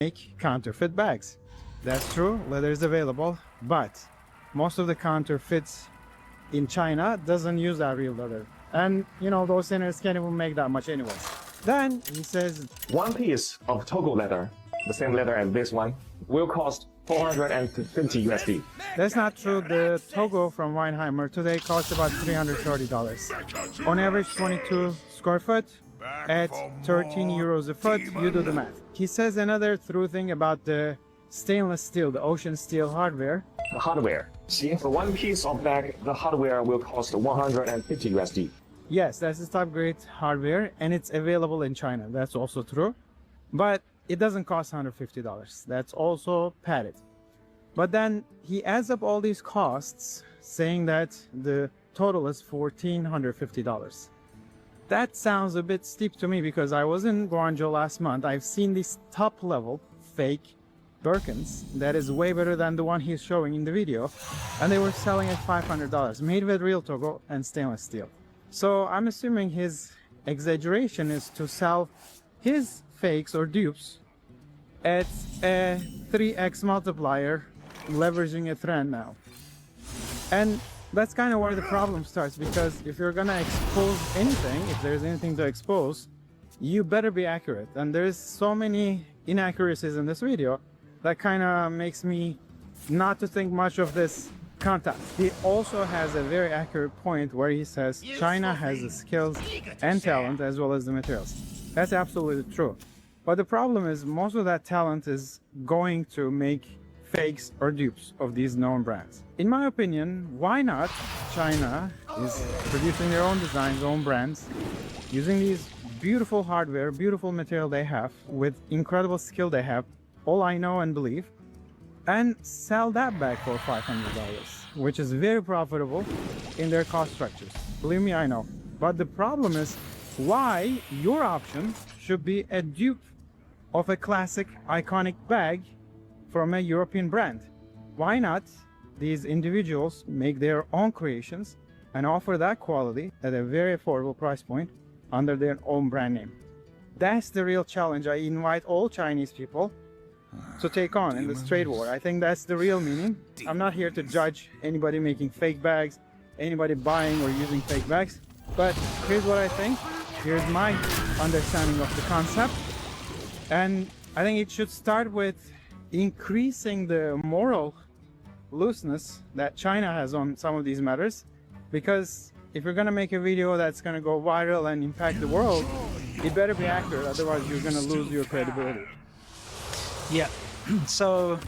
make counterfeit bags. That's true, leather is available, but most of the counterfeits in China doesn't use that real leather. And you know, those sinners can't even make that much anyways. Then he says, one piece of Togo leather, the same leather as this one, will cost 450 USD. that's not true. The Togo from Weinheimer today costs about $330. On average 22 square foot at 13 euros a foot. You do the math. He says another true thing about the stainless steel, the ocean steel hardware. The hardware. See, for one piece of bag, the hardware will cost 150 USD. Yes, that's the top grade hardware and it's available in China. That's also true. But it doesn't cost $150. That's also padded. But then he adds up all these costs saying that the total is $1,450. That sounds a bit steep to me because I was in Guangzhou last month. I've seen these top level fake Birkins that is way better than the one he's showing in the video, and they were selling at $500, made with real Togo and stainless steel. So I'm assuming his exaggeration is to sell his fakes or dupes at a 3x multiplier, leveraging a trend now. And that's kind of where the problem starts, because if you're gonna expose anything, if there's anything to expose, you better be accurate. And there's so many inaccuracies in this video that kind of makes me not to think much of this content. He also has a very accurate point where he says China has the skills and talent as well as the materials. That's absolutely true. But the problem is most of that talent is going to make fakes or dupes of these known brands. In my opinion, why not China is producing their own designs, own brands, using these beautiful hardware, beautiful material they have, with incredible skill they have, all I know and believe, and sell that bag for $500, which is very profitable in their cost structures. Believe me, I know. But the problem is why your option should be a dupe of a classic iconic bag from a European brand. Why not these individuals make their own creations and offer that quality at a very affordable price point under their own brand name? That's the real challenge I invite all Chinese people to take on in this trade war. I think that's the real meaning. I'm not here to judge anybody making fake bags, anybody buying or using fake bags, but here's what I think. Here's my understanding of the concept. And I think it should start with increasing the moral looseness that China has on some of these matters, because if you're gonna make a video that's gonna go viral and impact the world, it better be accurate, otherwise you're gonna lose your credibility. Yeah, so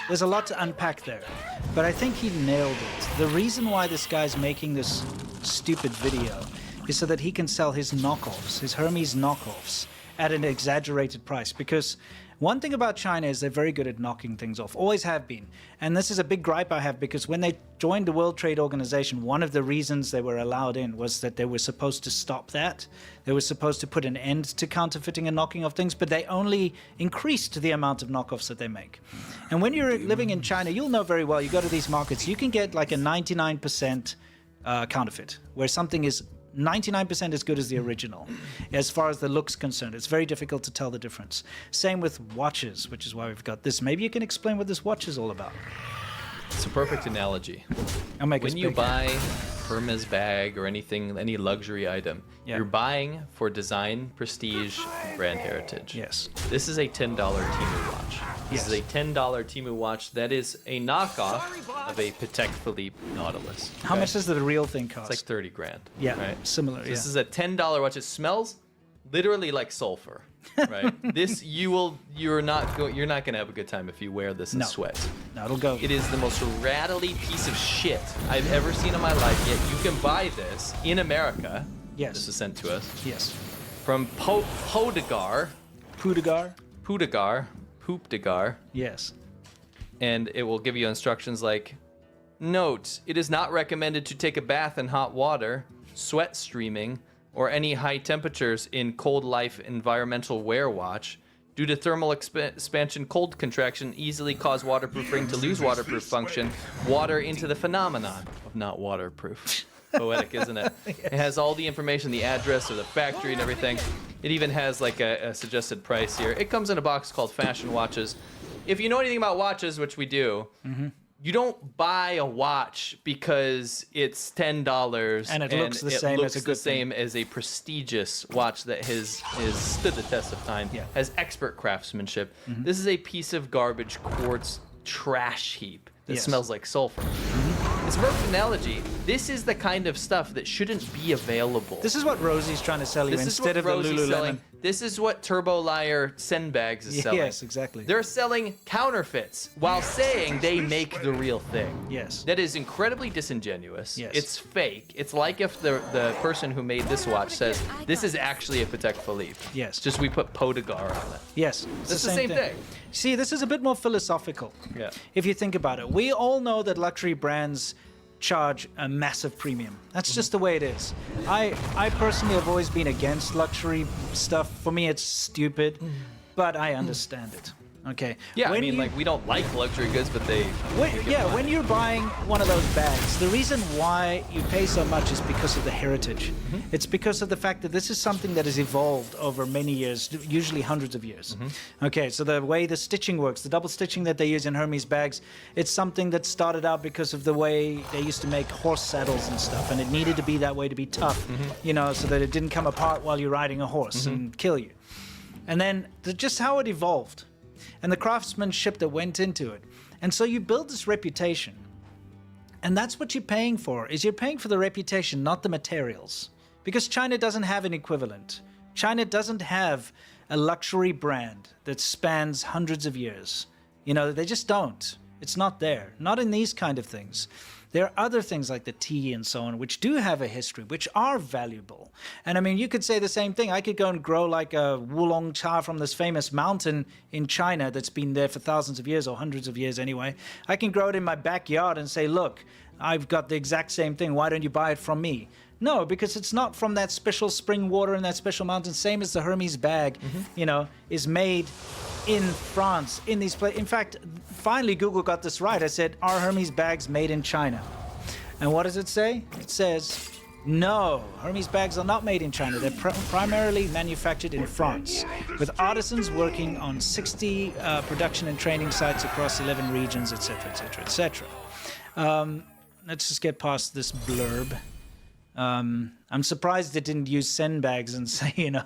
there's a lot to unpack there, but I think he nailed it. The reason why this guy's making this stupid video is so that he can sell his knockoffs, his Hermes knockoffs, at an exaggerated price. Because one thing about China is they're very good at knocking things off, always have been. And this is a big gripe I have, because when they joined the World Trade Organization, one of the reasons they were allowed in was that they were supposed to stop that. They were supposed to put an end to counterfeiting and knocking off things, but they only increased the amount of knockoffs that they make. And when you're living in China, you'll know very well, you go to these markets, you can get like a 99% counterfeit, where something is 99% as good as the original. As far as the look's concerned, it's very difficult to tell the difference. Same with watches, which is why we've got this. Maybe you can explain what this watch is all about. It's a perfect analogy. I'll make When you buy Hermes bag or anything, any luxury item, you're buying for design, prestige, and brand heritage. Yes. This is a $10 Temu watch. This is a $10 Temu watch that is a knockoff of a Patek Philippe Nautilus. How much does the real thing cost? It's like 30 grand. Yeah, right? similar. So this is a $10 watch. It smells literally like sulfur, right? This you're not gonna have a good time if you wear this and sweat. No, it'll go. It is the most rattly piece of shit I've ever seen in my life. Yet you can buy this in America. Yes. This is sent to us. Yes. From Poudgar. Poupdegar. Yes. And it will give you instructions like, note, it is not recommended to take a bath in hot water, sweat streaming, or any high temperatures in cold life environmental wear watch. Due to thermal expansion, cold contraction easily cause waterproof ring to lose waterproof function. Water into the phenomenon of not waterproof. poetic, isn't it? It has all the information, the address of the factory and everything. It even has like a suggested price here. It comes in a box called Fashion Watches. If you know anything about watches, which we do, you don't buy a watch because it's $10 and it looks the same as a good same as a prestigious watch that has stood the test of time, has expert craftsmanship. This is a piece of garbage quartz trash heap that smells like sulfur. It's a perfect analogy. This is the kind of stuff that shouldn't be available. This is what Rosie's trying to sell you instead of the Lululemon. Selling. This is what Turbo Liar Sandbags is selling. Yes, exactly. They're selling counterfeits while saying they make the real thing. Yes. That is incredibly disingenuous. Yes. It's fake. It's like if the person who made this watch says, this is actually a Patek Philippe. Yes. Just we put Podagar on it. Yes. It's the same thing. See, this is a bit more philosophical. Yeah. If you think about it. We all know that luxury brands charge a massive premium. That's just the way it is. I personally have always been against luxury stuff. For me, it's stupid, but I understand it. Okay. Yeah, I mean, like, we don't like luxury goods, but they... when you're buying one of those bags, the reason why you pay so much is because of the heritage. It's because of the fact that this is something that has evolved over many years, usually hundreds of years. Okay, so the way the stitching works, the double stitching that they use in Hermes bags, it's something that started out because of the way they used to make horse saddles and stuff, and it needed to be that way to be tough, you know, so that it didn't come apart while you're riding a horse and kill you. And then just how it evolved. And the craftsmanship that went into it. And so you build this reputation. And that's what you're paying for, is you're paying for the reputation, not the materials. Because China doesn't have an equivalent. China doesn't have a luxury brand that spans hundreds of years. You know, they just don't. It's not there. Not in these kind of things. There are other things like the tea and so on, which do have a history, which are valuable. And I mean, you could say the same thing. I could go and grow like a Wulong cha from this famous mountain in China that's been there for thousands of years or hundreds of years anyway. I can grow it in my backyard and say, look, I've got the exact same thing. Why don't you buy it from me? No, because it's not from that special spring water in that special mountain. Same as the Hermes bag, you know, is made in France, in these places. In fact, finally Google got this right. I said, are Hermes bags made in China? And what does it say? It says, no, Hermes bags are not made in China. They're primarily manufactured in France, with artisans working on 60 production and training sites across 11 regions, etc., etc., etc. Let's just get past this blurb. I'm surprised it didn't use sandbags and say, you know,